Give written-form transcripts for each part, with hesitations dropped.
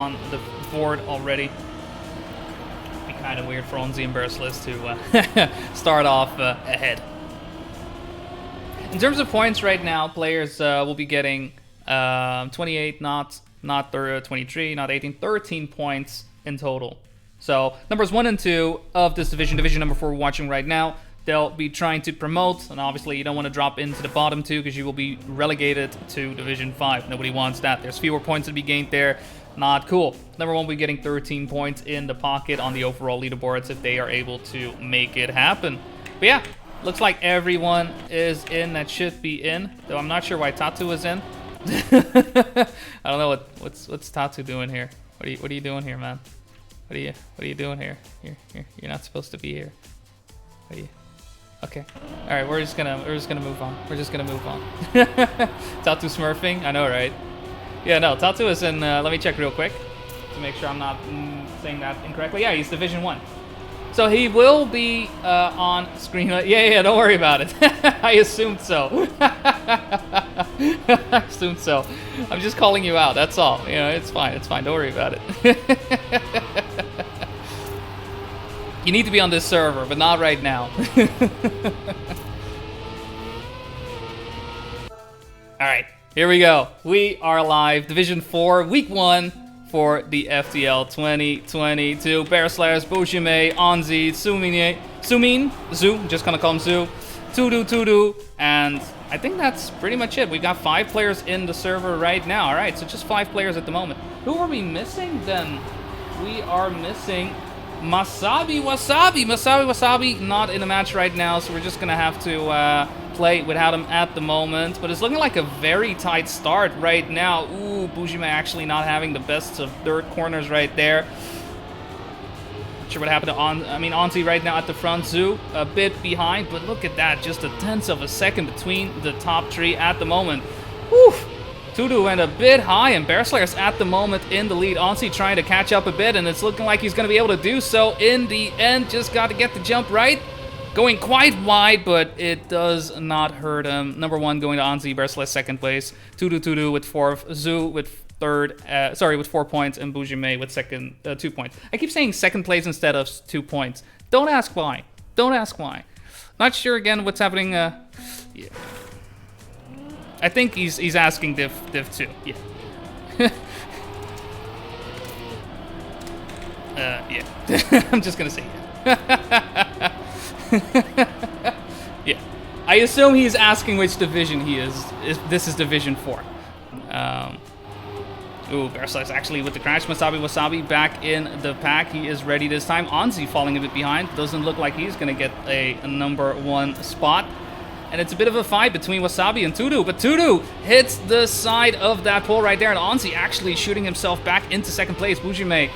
on the board already. Be kind of weird for Onzi and Berslis to start off ahead. In terms of points right now, players will be getting 28, not 23, not 18, 13 points in total. So numbers 1 and 2 of this division number 4 we're watching right now, they'll be trying to promote, and obviously you don't want to drop into the bottom 2 because you will be relegated to Division 5. Nobody wants that. There's fewer points to be gained there. Not cool. Number 1 will be getting 13 points in the pocket on the overall leaderboards if they are able to make it happen. But yeah, looks like everyone is in that should be in, though I'm not sure why Tatu is in. I don't know what's Tatu doing here. What are you doing here, man? What are you doing here? You're not supposed to be here. What are you? Okay. All right, we're just gonna move on. We're just gonna move on. Tatu smurfing? I know, right? Yeah, no, Tatu is in. Let me check real quick to make sure I'm not saying that incorrectly. Yeah, he's Division 1. So he will be on screen. Yeah, don't worry about it. I assumed so. I assumed so. I'm just calling you out. That's all. You know, it's fine. It's fine. Don't worry about it. You need to be on this server, but not right now. All right, here we go. We are live. Division 4, Week 1 for the FTL 2022. Berslayers, Bojime, Onzi, Sumin, Zoo, just gonna call him Zoo, Tudu, and I think that's pretty much it. We've got 5 players in the server right now. All right, so just 5 players at the moment. Who are we missing then? We are missing Masabi Wasabi not in a match right now, so we're just gonna have to play without him at the moment. But it's looking like a very tight start right now. Ooh, Bujime actually not having the best of third corners right there. Not sure what happened to Onzi right now at the front. Zoo a bit behind, but look at that, just a tenth of a second between the top 3 at the moment. Whew. Tudu went a bit high, and Bearslayers at the moment in the lead. Onzi trying to catch up a bit, and it's looking like he's going to be able to do so in the end. Just got to get the jump right. Going quite wide, but it does not hurt him. Number 1 going to Onzi, Bearslayers second place. Tudu with 4th, Zoo with 3rd, with 4 points, and Bujime with 2 points. I keep saying second place instead of 2 points. Don't ask why. Don't ask why. Not sure again what's happening. Yeah. I think he's asking Div 2. Yeah. Yeah. I'm just gonna say yeah. Yeah. I assume he's asking which division he is. This is Division 4. Ooh, Berslayers actually with the crash. Wasabi back in the pack. He is ready this time. Onzi falling a bit behind. Doesn't look like he's gonna get a number 1 spot. And it's a bit of a fight between Wasabi and Tudu, but Tudu hits the side of that pole right there, and Onzi actually shooting himself back into second place. Bujime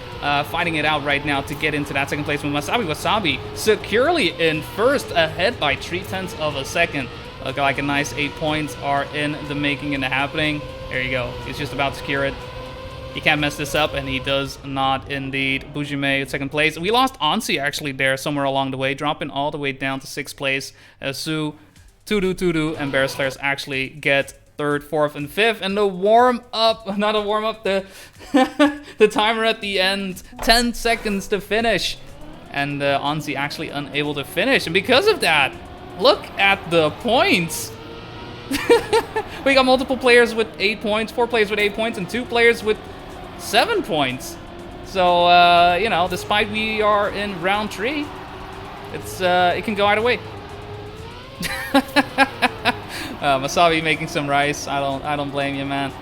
fighting it out right now to get into that second place with Wasabi securely in first, ahead by 0.3 of a second. Look like a nice 8 points are in the making and the happening. There you go. He's just about to secure it. He can't mess this up, and he does not indeed. Bujime in second place. We lost Onzi actually there somewhere along the way, dropping all the way down to 6th place. Su, Tudu, and Bearslayers actually get 3rd, 4th, and 5th. And the warm-up, not a warm-up, the the timer at the end, 10 seconds to finish. And Onzi actually unable to finish. And because of that, look at the points. We got multiple players with 8 points, 4 players with 8 points, and 2 players with 7 points. So, you know, despite we are in round 3, it can go either way. Masabi making some rice. I don't blame you, man.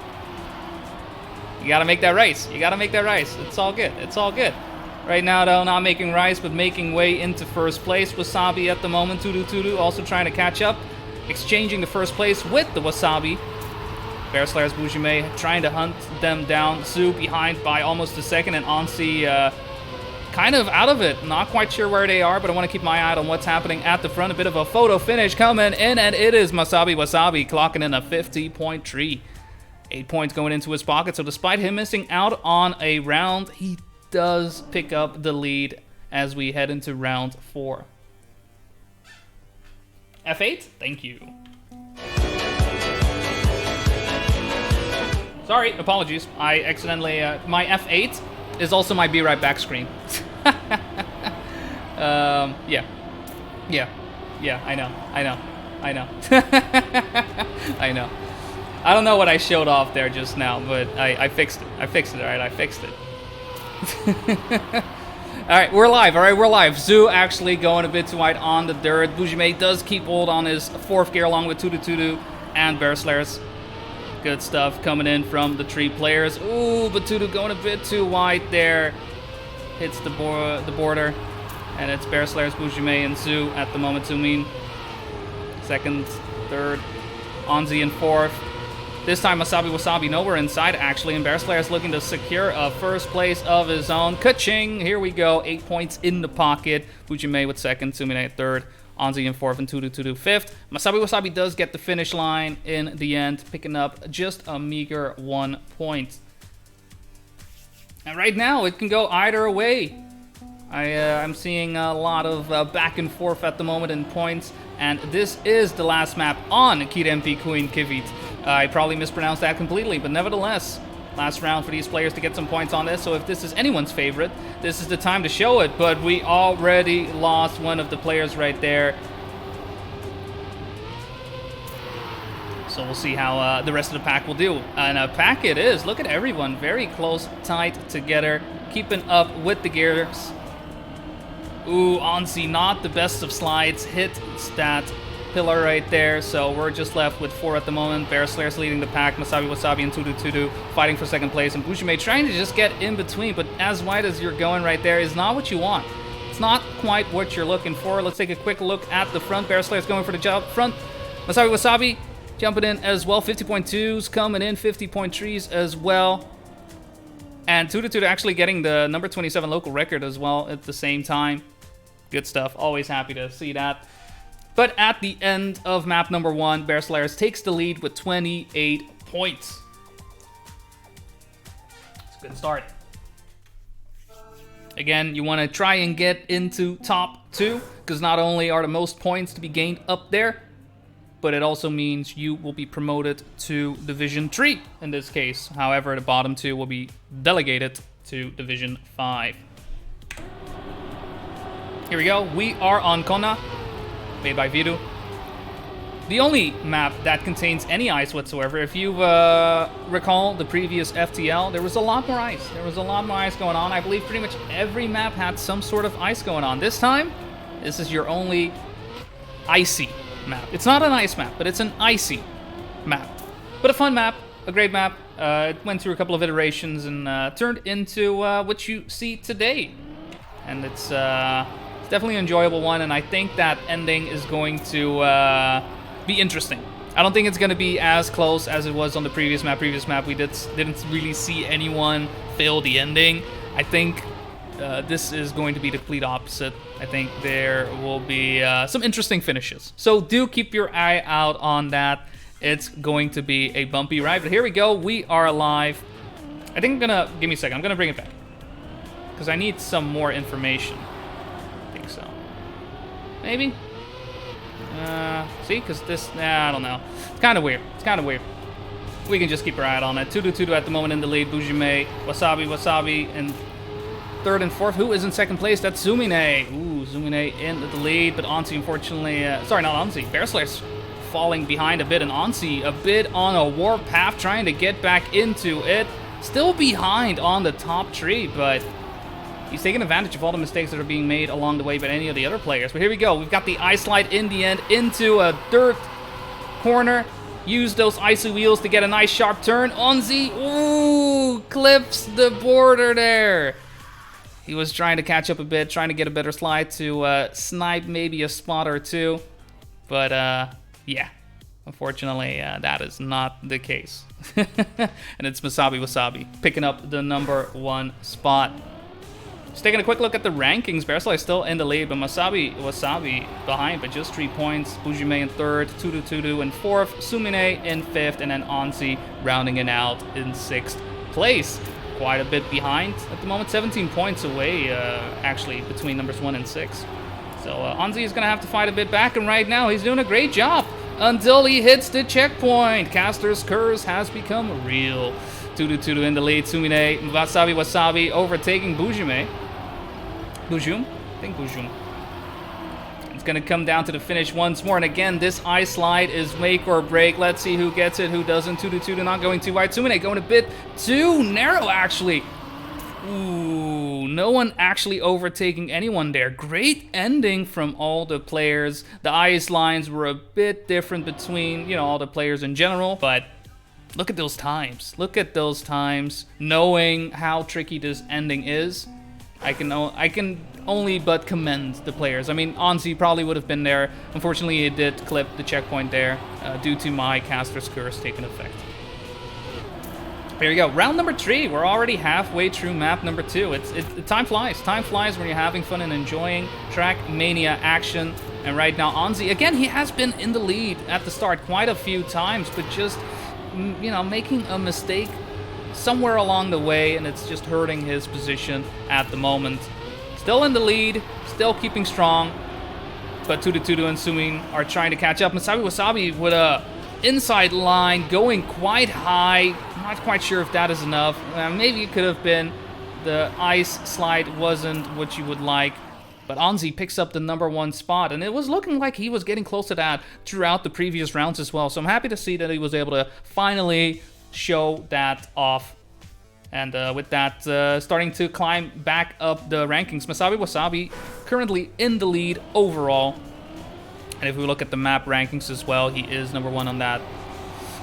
You gotta make that rice. You gotta make that rice. It's all good. It's all good. Right now, though, not making rice, but making way into first place. Wasabi at the moment. Tudu also trying to catch up. Exchanging the first place with the Wasabi. Bearslayers, Bujime trying to hunt them down. Zoo behind by almost a second, and Onzi kind of out of it. Not quite sure where they are, but I want to keep my eye on what's happening at the front. A bit of a photo finish coming in, and it is Wasabi clocking in a 50.3. 8 points going into his pocket, so despite him missing out on a round, he does pick up the lead as we head into round 4. F8, thank you. Sorry, apologies. I accidentally... my F8 is also my be right back screen. Yeah. Yeah. Yeah, I know. I know. I know. I know. I don't know what I showed off there just now, but I fixed it. I fixed it, alright? I fixed it. Alright, we're live. Alright, we're live. Zoo actually going a bit too wide on the dirt. Bujime does keep hold on his 4th gear along with Tudu and Bear Slayers. Good stuff coming in from the 3 players. Ooh, but Tudu going a bit too wide there. Hits the border. And it's Bear Slayers, Bujime, and Zoo at the moment. Sumin. 2nd, 3rd. Onzi in 4th. This time, Wasabi nowhere inside, actually, and Bear Slayer's looking to secure a 1st place of his own. Ka-ching! Here we go. 8 points in the pocket. Bujime with 2nd, Sumine at 3rd, Onzi in 4th, and Tudu 5th. Wasabi does get the finish line in the end, picking up just a meager 1 point. And right now, it can go either way. I'm seeing a lot of back and forth at the moment in points, and this is the last map on Kirempi Queen Kivit. I probably mispronounced that completely, but nevertheless, last round for these players to get some points on this, so if this is anyone's favorite, this is the time to show it, but we already lost one of the players right there. So we'll see how the rest of the pack will do. And a pack it is. Look at everyone, very close, tight together, keeping up with the gears. Ooh, Onzi, not the best of slides, hit that pillar right there, so we're just left with 4 at the moment. Bear Slayers leading the pack, Wasabi and Tudu fighting for 2nd place, and Bujime trying to just get in between, but as wide as you're going right there is not what you want. It's not quite what you're looking for. Let's take a quick look at the front. Bear Slayers going for the job front. Wasabi jumping in as well, 50.2s coming in, 50.3s as well. And Tudu actually getting the number 27 local record as well at the same time. Good stuff. Always happy to see that. But at the end of map number 1, Bear Slayers takes the lead with 28 points. It's a good start. Again, you want to try and get into top 2, because not only are the most points to be gained up there, but it also means you will be promoted to Division 3 in this case. However, the bottom 2 will be delegated to Division 5. Here we go. We are on Kona, made by Viru. The only map that contains any ice whatsoever. If you recall the previous FTL, there was a lot more ice. There was a lot more ice going on. I believe pretty much every map had some sort of ice going on. This time, this is your only icy map. It's not an ice map, but it's an icy map. But a fun map, a great map. It went through a couple of iterations and turned into what you see today. And it's definitely an enjoyable one, and I think that ending is going to be interesting. I don't think it's going to be as close as it was on the previous map. We didn't really see anyone fail the ending. I think this is going to be the complete opposite. I think there will be some interesting finishes. So do keep your eye out on that. It's going to be a bumpy ride. But here we go. We are live. I think I'm going to... Give me a second. I'm going to bring it back, because I need some more information. So maybe see, because this, I don't know, it's kind of weird. We can just keep our eye on it. Tudu at the moment in the lead. Bujime, Wasabi in 3rd and 4th. Who is in 2nd place? That's Sumine. Ooh, Sumine in the lead, but Onzi unfortunately, sorry, not Onzi, Bear Slayers falling behind a bit, and Onzi a bit on a warp path trying to get back into it, still behind on the top 3, but he's taking advantage of all the mistakes that are being made along the way by any of the other players. But here we go. We've got the ice slide in the end into a dirt corner. Use those icy wheels to get a nice sharp turn. Onzi, ooh, clips the border there. He was trying to catch up a bit, trying to get a better slide to snipe maybe a spot or 2. But yeah, unfortunately, that is not the case. And it's Wasabi picking up the number 1 spot. Just taking a quick look at the rankings, Bear Slayers still in the lead, but Wasabi behind by just 3 points. Bujime in 3rd, Tudu in 4th, Sumine in 5th, and then Onzi rounding it out in 6th place. Quite a bit behind at the moment, 17 points away actually between numbers 1 and 6. So Onzi is going to have to fight a bit back, and right now he's doing a great job. until he hits the checkpoint. Caster's curse has become real. Tudu in the lead. Sumine, Wasabi overtaking Bujime. Bujum? I think Bujum. It's going to come down to the finish once more. And again, this ice slide is make or break. Let's see who gets it, who doesn't. Tudu not going too wide. Sumine going a bit too narrow, actually. Ooh, no one actually overtaking anyone there. Great ending from all the players. The ice lines were a bit different between, you know, all the players in general. But look at those times. Look at those times. Knowing how tricky this ending is, I can only but commend the players. I mean, Onzi probably would have been there. Unfortunately, it did clip the checkpoint there due to my caster's curse taking effect. There you go. Round number 3. We're already halfway through map number 2. Time flies. Time flies when you're having fun and enjoying TrackMania action. And right now, Onzi, again, he has been in the lead at the start quite a few times, but just, you know, making a mistake somewhere along the way, and it's just hurting his position at the moment. Still in the lead, still keeping strong, but Tudu and Sumin are trying to catch up. Wasabi with a inside line going quite high. Not quite sure if that is enough. Maybe it could have been. The ice slide wasn't what you would like. But Onzi picks up the #1 spot, and it was looking like he was getting close to that throughout the previous rounds as well. So I'm happy to see that he was able to finally show that off. And with that, starting to climb back up the rankings. Wasabi currently in the lead overall. And if we look at the map rankings as well, he is #1 on that.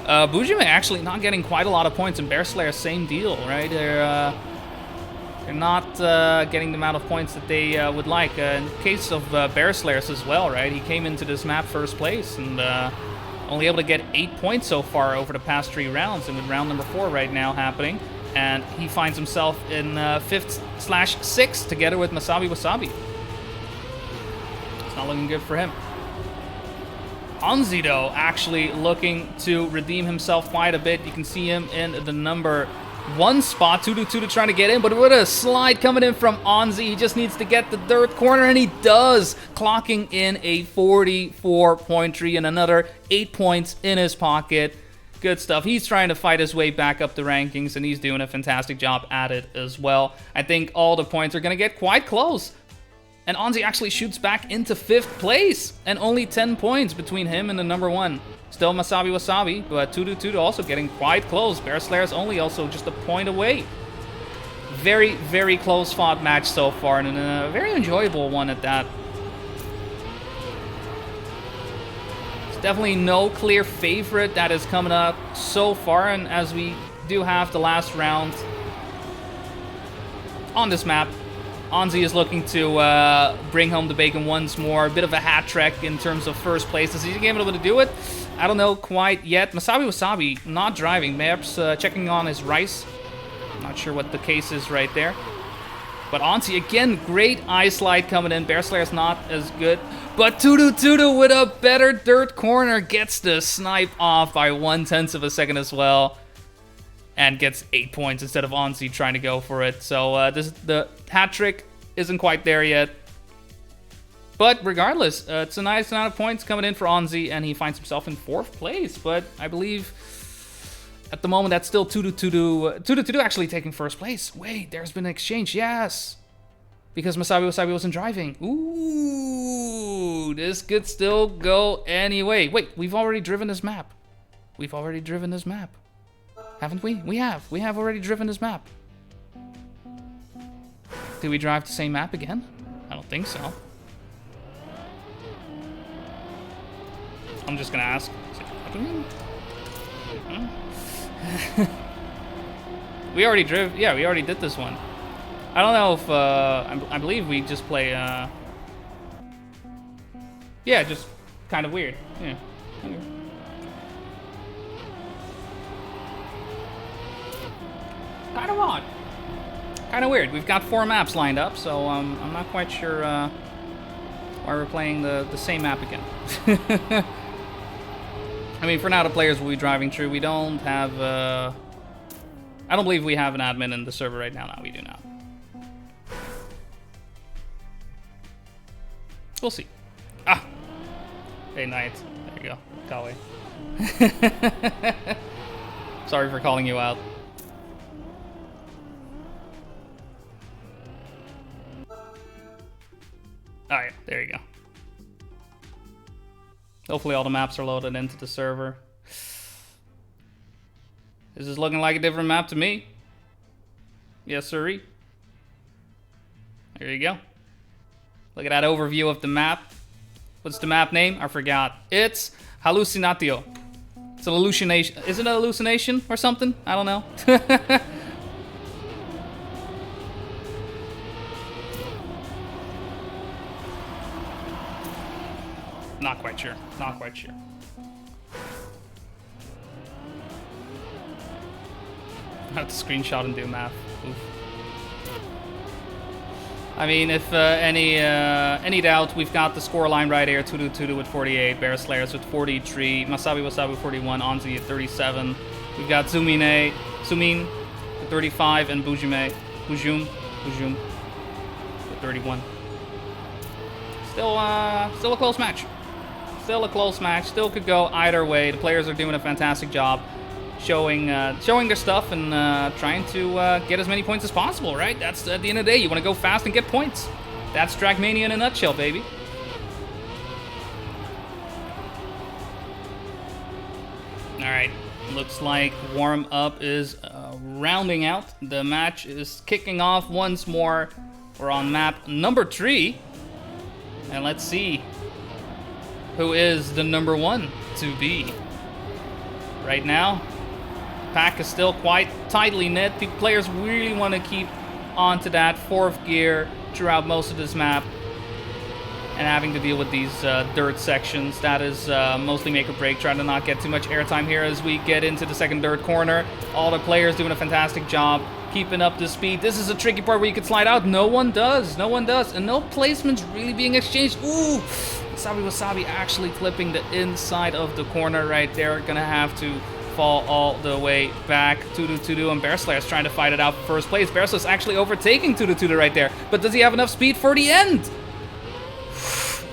Bujime actually not getting quite a lot of points, and Bear Slayer, same deal, right? They're not getting the amount of points that they would like. In the case of Bear Slayers as well, right? He came into this map first place and only able to get 8 points so far over the past 3 rounds, and with round number 4 right now happening. And he finds himself in 5th/6th together with Wasabi. It's not looking good for him. Onzi, though, actually looking to redeem himself quite a bit. You can see him in the #1 spot. Tudu trying to get in, but with a slide coming in from Onzi, he just needs to get the third corner, and he does, clocking in a 44.3 and another 8 points in his pocket. Good stuff. He's trying to fight his way back up the rankings, and he's doing a fantastic job at it as well. I think all the points are going to get quite close. And Onzi actually shoots back into 5th place, and only 10 points between him and the #1. Still Wasabi, but Tudu also getting quite close. Bear Slayer's only also just a point away. Very, very close fought match so far, and a very enjoyable one at that. Definitely no clear favorite that is coming up so far, and as we do have the last round on this map, Onzi is looking to bring home the bacon once more. A bit of a hat trick in terms of first place. Is he able to do it? I don't know quite yet. Wasabi not driving. Perhaps checking on his rice. Not sure what the case is right there. But Onzi, again, great ice slide coming in. Bear Slayer's not as good. But Tudu with a better dirt corner gets the snipe off by 1/10 of a second as well. And gets 8 points instead of Onzi trying to go for it. So the hat trick isn't quite there yet. But regardless, it's a nice amount of points coming in for Onzi, and he finds himself in 4th place. But I believe at the moment that's still Tudu actually taking 1st place. Wait, there's been an exchange. Yes. Because Wasabi wasn't driving. Ooh, this could still go anyway. Wait, we've already driven this map. Haven't we? We have already driven this map. Did we drive the same map again? I don't think so. I'm just gonna ask. Is it happening? We already drove. Yeah, we already did this one. I don't know if I believe we just play. Yeah, just kind of weird. Yeah. Okay. Kind of odd. Kind of weird. We've got 4 maps lined up, so I'm not quite sure why we're playing the same map again. I mean, for now, the players will be driving through. We don't have... I don't believe we have an admin in the server right now. No, we do not. We'll see. Ah! Hey, Knight. There you go. Kawi. Sorry for calling you out. Alright, there you go. Hopefully all the maps are loaded into the server. This is looking like a different map to me. Yes, sirree. There you go. Look at that overview of the map. What's the map name? I forgot. It's Hallucinatio. It's an hallucination. Is it an hallucination or something? I don't know. Not quite sure. Not quite sure. I have to screenshot and do math. Oof. I mean, if any doubt, we've got the scoreline right here. Tudu with 48, Bear Slayers with 43, Masabi Wasabi 41, Onzi at 37. We've got Sumin with 35, and Bujum with 31. Still a close match. Still a close match. Still could go either way. The players are doing a fantastic job showing their stuff and trying to get as many points as possible, right? That's at the end of the day. You want to go fast and get points. That's TrackMania in a nutshell, baby. All right. Looks like warm-up is rounding out. The match is kicking off once more. We're on map number 3. And let's see who is the number 1 to be. Right now, pack is still quite tightly knit. The players really want to keep onto that 4th gear throughout most of this map. And having to deal with these dirt sections, that is mostly make or break. Trying to not get too much airtime here as we get into the second dirt corner. All the players doing a fantastic job keeping up the speed. This is a tricky part where you could slide out. No one does. No one does. And no placements really being exchanged. Ooh! Wasabi actually clipping the inside of the corner right there. Gonna have to fall all the way back. Tudu and Bear Slayer's trying to fight it out for first place. Bear Slayer's actually overtaking Tudu right there. But does he have enough speed for the end?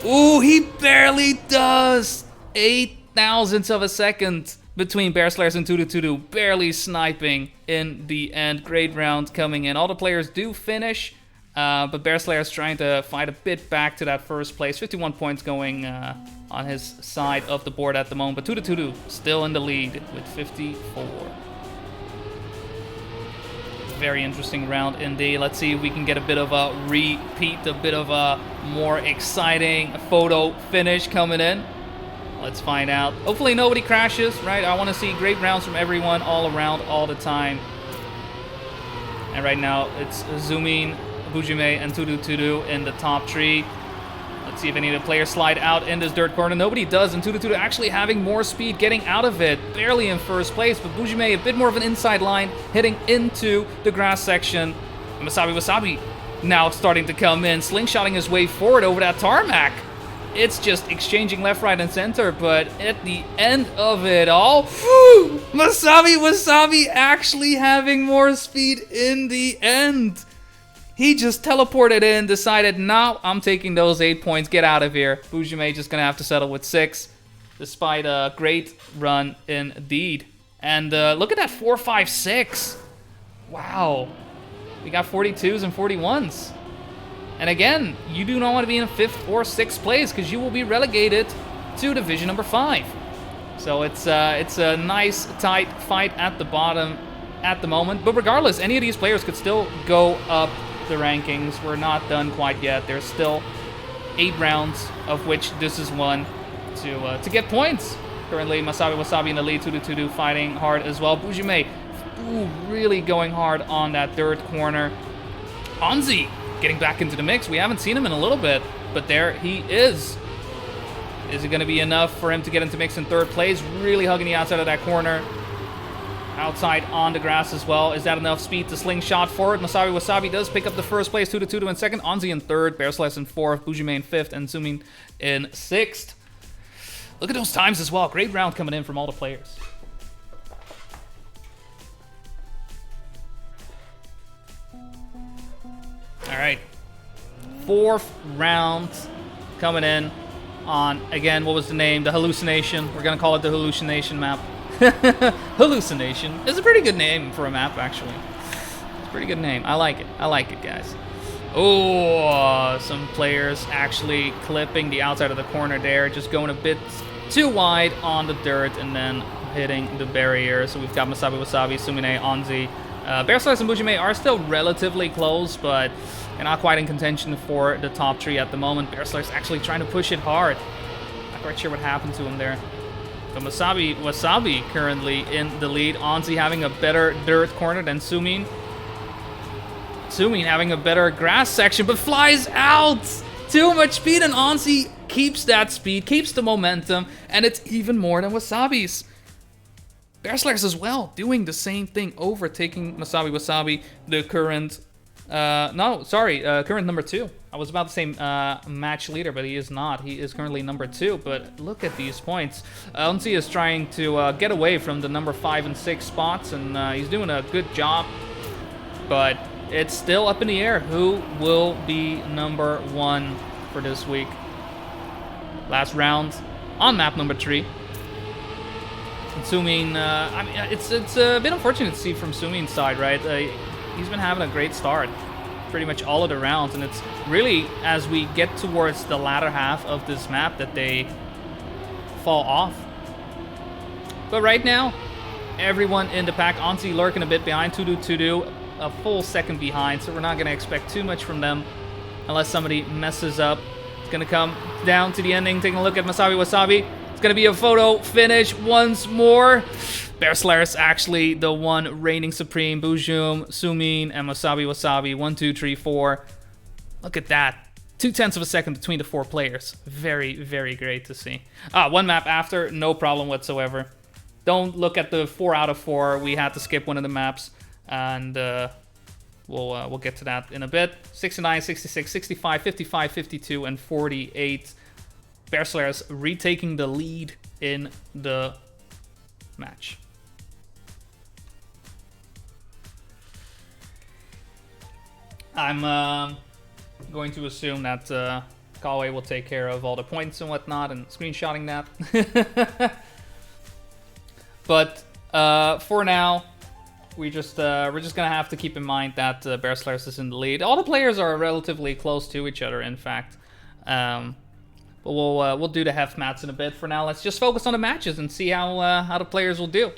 Ooh, he barely does. 0.008 of a second between Bear Slayers and Tudu. Barely sniping in the end. Great round coming in. All the players do finish. But Bear Slayer's trying to fight a bit back to that first place. 51 points going on his side of the board at the moment. But Tudu still in the lead with 54. Very interesting round indeed. Let's see if we can get a bit of a repeat, a bit of a more exciting photo finish coming in. Let's find out. Hopefully nobody crashes, right? I want to see great rounds from everyone all around all the time. And right now it's Zumin, Bujime, and Tudu in the top 3. Let's see if any of the players slide out in this dirt corner. Nobody does, and Tudu actually having more speed getting out of it. Barely in first place, but Bujime a bit more of an inside line, hitting into the grass section. And Wasabi now starting to come in, slingshotting his way forward over that tarmac. It's just exchanging left, right, and center, but at the end of it all, whew, Wasabi actually having more speed in the end. He just teleported in, decided, nah, I'm taking those 8 points, get out of here. Bujime just gonna have to settle with 6, despite a great run indeed. And look at that 4, 5, 6. Wow. We got 42s and 41s. And again, you do not want to be in 5th or 6th place because you will be relegated to division number 5. So it's a nice, tight fight at the bottom at the moment. But regardless, any of these players could still go up the rankings. We're not done quite yet. There's still 8 rounds, of which this is one to get points. Currently, Wasabi in the lead, Tudu fighting hard as well. Bujime, really going hard on that third corner. Onzi getting back into the mix. We haven't seen him in a little bit, but there he is. Is it going to be enough for him to get into mix in 3rd place? Really hugging the outside of that corner. Outside on the grass as well. Is that enough speed to slingshot forward? Wasabi does pick up the first place. Tudu in 2nd. Onzi in 3rd. Bear Slice in 4th. Bujime in 5th. And Sumin in 6th. Look at those times as well. Great round coming in from all the players. All right. 4th round coming in. on, again, what was the name? The Hallucination. We're going to call it the Hallucination map. Hallucination is a pretty good name for a map, actually. It's a pretty good name. I like it. I like it, guys. Oh, some players actually clipping the outside of the corner there. Just going a bit too wide on the dirt and then hitting the barrier. So we've got Masabi Wasabi, Sumine, Onzi. Bearslash and Bujime are still relatively close, but they're not quite in contention for the top 3 at the moment. Bearslash actually trying to push it hard. Not quite sure what happened to him there. So Masabi Wasabi currently in the lead. Onzi having a better dirt corner than Sumin. Sumin having a better grass section, but flies out! Too much speed, and Onzi keeps that speed, keeps the momentum, and it's even more than Wasabi's. Bearslash as well, doing the same thing, overtaking Masabi Wasabi, the current... current number 2. I was about to say match leader, but he is not. He is currently number 2, but look at these points. Onzi is trying to get away from the number 5 and 6 spots, and he's doing a good job, but it's still up in the air. Who will be number 1 for this week? Last round on map number 3. And Sumin, I mean, it's a bit unfortunate to see from Sumin's side, right? He's been having a great start pretty much all of the rounds, and it's really as we get towards the latter half of this map that they fall off. But right now, everyone in the pack, Onzi lurking a bit behind, Tudu a full second behind, so we're not going to expect too much from them unless somebody messes up. It's going to come down to the ending, taking a look at Masabi Wasabi. It's going to be a photo finish once more. Bearslash actually the one reigning supreme. Bujum, Sumin, and Masabi Wasabi. 1, 2, 3, 4. Look at that. 0.2 of a second between the 4 players. Very, very great to see. One map after, no problem whatsoever. Don't look at the 4 out of 4. We had to skip one of the maps. And we'll get to that in a bit. 69, 66, 65, 55, 52, and 48. Bearslash retaking the lead in the match. I'm going to assume that Galway will take care of all the points and whatnot and screenshotting that. But for now, we're just gonna have to keep in mind that Bearslash is in the lead. All the players are relatively close to each other, in fact. But we'll do the hef mats in a bit. For now, let's just focus on the matches and see how the players will do.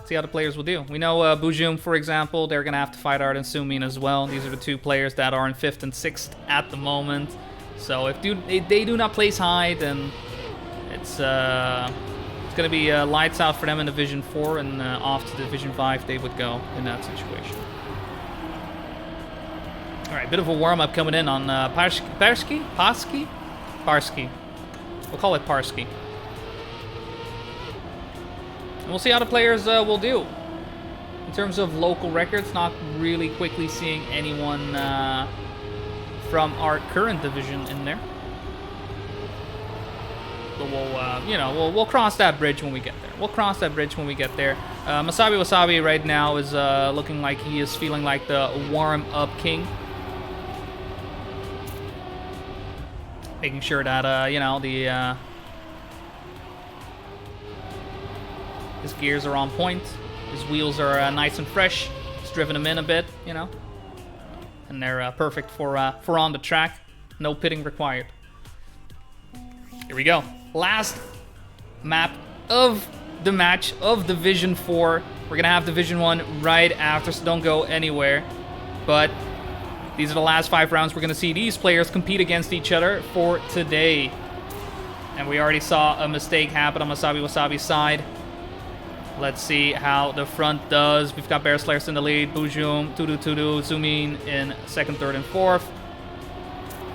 See how the players will do. We know Bujum, for example, they're gonna have to fight Art and Sumin as well. These are the 2 players that are in 5th and 6th at the moment. So if they do not place high, then it's gonna be lights out for them in Division 4, and off to Division 5 they would go in that situation. All right, bit of a warm-up coming in on Parsky. We'll call it Parsky. And we'll see how the players will do. In terms of local records, not really quickly seeing anyone from our current division in there. But we'll cross that bridge when we get there. Masabi Wasabi right now is looking like he is feeling like the warm-up king. Making sure that, his gears are on point. His wheels are nice and fresh. He's driven them in a bit, And they're perfect for on the track. No pitting required. Here we go. Last map of the match of Division 4. We're going to have Division 1 right after, so don't go anywhere. But these are the last 5 rounds. We're going to see these players compete against each other for today. And we already saw a mistake happen on Masabi Wasabi's side. Let's see how the front does. We've got Bearslash in the lead. Bujum, Tudu, Sumin in 2nd, 3rd, and 4th.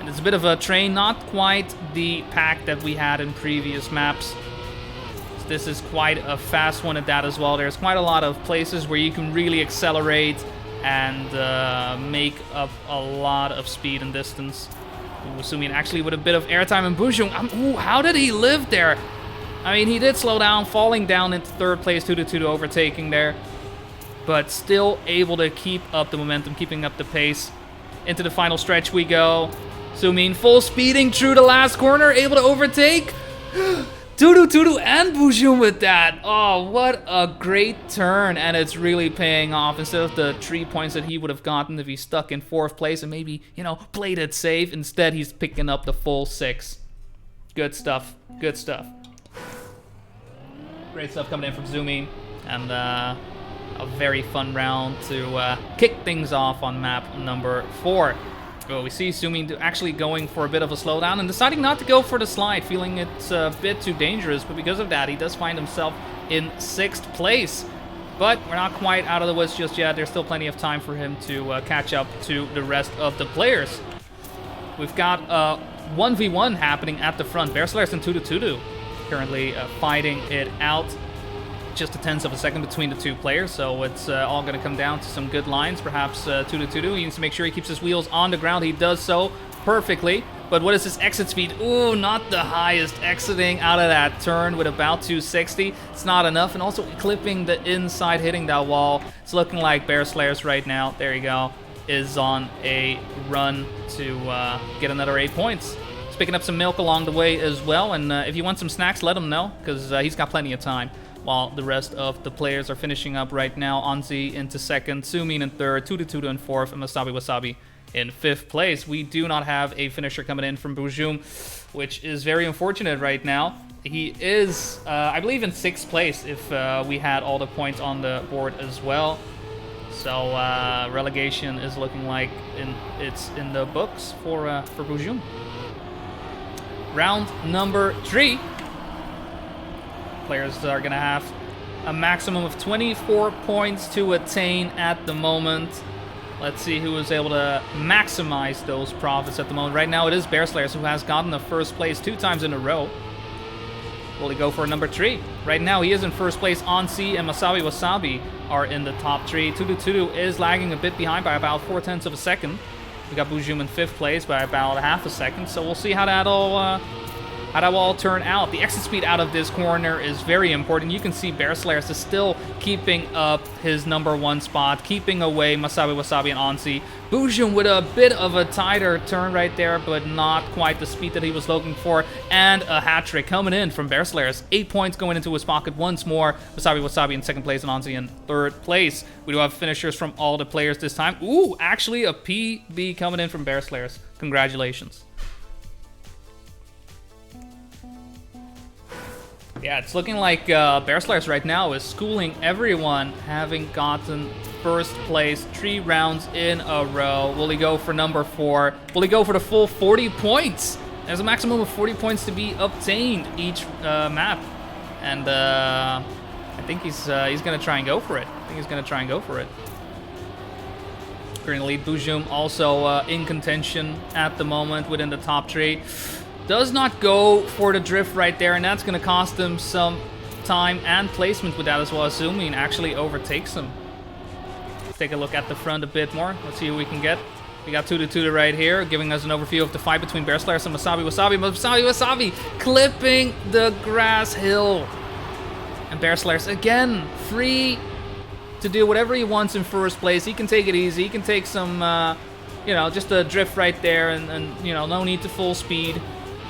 And it's a bit of a train, not quite the pack that we had in previous maps. So this is quite a fast one at that as well. There's quite a lot of places where you can really accelerate and make up a lot of speed and distance. Sumin actually with a bit of airtime, and Bujum, how did he live there? I mean, he did slow down, falling down into 3rd place, Tudu overtaking there, but still able to keep up the momentum, keeping up the pace. Into the final stretch we go. Sumin full speeding through the last corner, able to overtake. Tudu and Bujum with that. Oh, what a great turn, and it's really paying off. Instead of the 3 points that he would have gotten if he stuck in 4th place and maybe, you know, played it safe, instead he's picking up the full 6. Good stuff. Good stuff. Great stuff coming in from Zumi, and a very fun round to kick things off on map number 4. Well, we see Sumi actually going for a bit of a slowdown and deciding not to go for the slide, feeling it's a bit too dangerous, but because of that, he does find himself in 6th place. But we're not quite out of the woods just yet. There's still plenty of time for him to catch up to the rest of the players. We've got 1v1 happening at the front. Bearslayer and Tudu currently fighting it out. Just a tenth of a second between the 2 players, so it's all going to come down to some good lines. Perhaps Tudu, he needs to make sure he keeps his wheels on the ground. He does so perfectly. But what is his exit speed? Ooh, not the highest. Exiting out of that turn with about 260. It's not enough. And also clipping the inside, hitting that wall. It's looking like Bearslayers right now, there you go, is on a run to get another 8 points. He's picking up some milk along the way as well. And if you want some snacks, let him know, because he's got plenty of time. While the rest of the players are finishing up right now. Anzi into 2nd, Sumin in 3rd, Tudu in 4th, and Wasabi in 5th place. We do not have a finisher coming in from Bujum, which is very unfortunate right now. He is, I believe, in 6th place if we had all the points on the board as well. So relegation is looking like it's in the books for Bujum. Round number 3. Players are going to have a maximum of 24 points to attain at the moment. Let's see who is able to maximize those profits at the moment. Right now it is Bearslayers who has gotten the 1st place 2 times in a row. Will he go for number 3? Right now he is in 1st place. Ansi and Wasabi are in the top 3. Tudu is lagging a bit behind by about 4/10 of a second. We got Bujum in 5th place by about half a second. So we'll see how that will turn out. The exit speed out of this corner is very important. You can see Bearslayers is still keeping up his number 1 spot, keeping away Wasabi and Ansi. Bujum with a bit of a tighter turn right there, but not quite the speed that he was looking for. And a hat-trick coming in from Bearslayers. 8 points going into his pocket once more. Wasabi in 2nd place and Ansi in 3rd place. We do have finishers from all the players this time. Ooh, actually a PB coming in from Bearslayers. Congratulations. Yeah, it's looking like Bearslayers right now is schooling everyone, having gotten 1st place 3 rounds in a row. Will he go for number 4? Will he go for the full 40 points? There's a maximum of 40 points to be obtained each map. And I think he's going to try and go for it. Currently, Bujum also in contention at the moment within the top 3. Does not go for the drift right there, and that's going to cost him some time and placement with that as well. Sumin actually overtakes him. Let's take a look at the front a bit more. Let's see who we can get. We got Tudu right here, giving us an overview of the fight between Bearslayers and Wasabi clipping the grass hill. And Bearslayers again, free to do whatever he wants in 1st place. He can take it easy. He can take some, just a drift right there, and no need to full speed.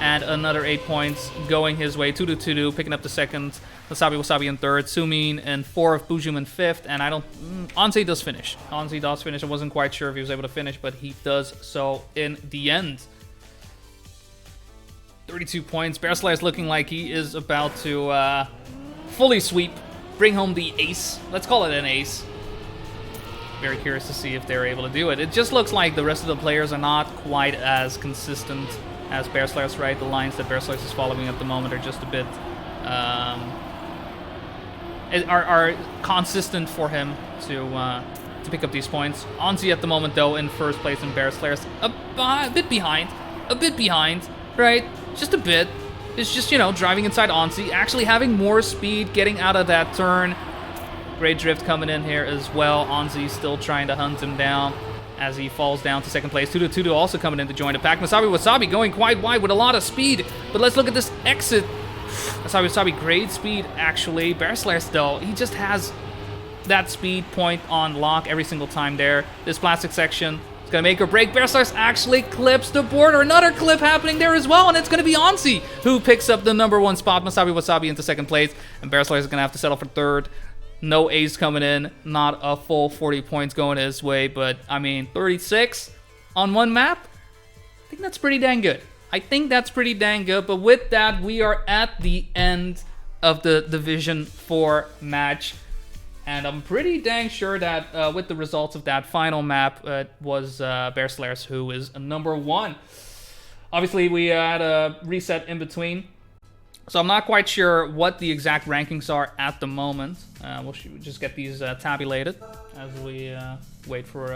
And another 8 points going his way. Tudu picking up the 2nd. Wasabi in 3rd. Sumin in 4th. Bujum in 5th. And Anzi does finish. I wasn't quite sure if he was able to finish, but he does so in the end. 32 points. Bearslayer's looking like he is about to fully sweep. Bring home the ace. Let's call it an ace. Very curious to see if they're able to do it. It just looks like the rest of the players are not quite as consistent as Bearslayers, right? The lines that Bearslayers is following at the moment are just a bit are consistent for him to pick up these points. Anzi at the moment though in 1st place in Bearslayers, a bit behind, right? Just a bit. It's just, driving inside Anzi, actually having more speed, getting out of that turn. Great drift coming in here as well. Anzi still trying to hunt him down as he falls down to 2nd place. Tudu also coming in to join the pack. Wasabi going quite wide with a lot of speed. But let's look at this exit. Wasabi, great speed, actually. Bearslayers, though, he just has that speed point on lock every single time there. This plastic section, It's gonna make or break. Bearstars actually clips the border. Another clip happening there as well, and it's gonna be Onsi who picks up the #1 spot. Masabi Wasabi into second place, and Bearstars is gonna have to settle for third. No ace coming in, not a full 40 points going his way, but I mean, 36 on one map? I think that's pretty dang good. But with that, we are at the end of the Division 4 match. And I'm pretty dang sure that with the results of that final map, it was Bearslairs who is #1. Obviously, we had a reset in between. So I'm not quite sure what the exact rankings are at the moment. We'll just get these tabulated as we wait for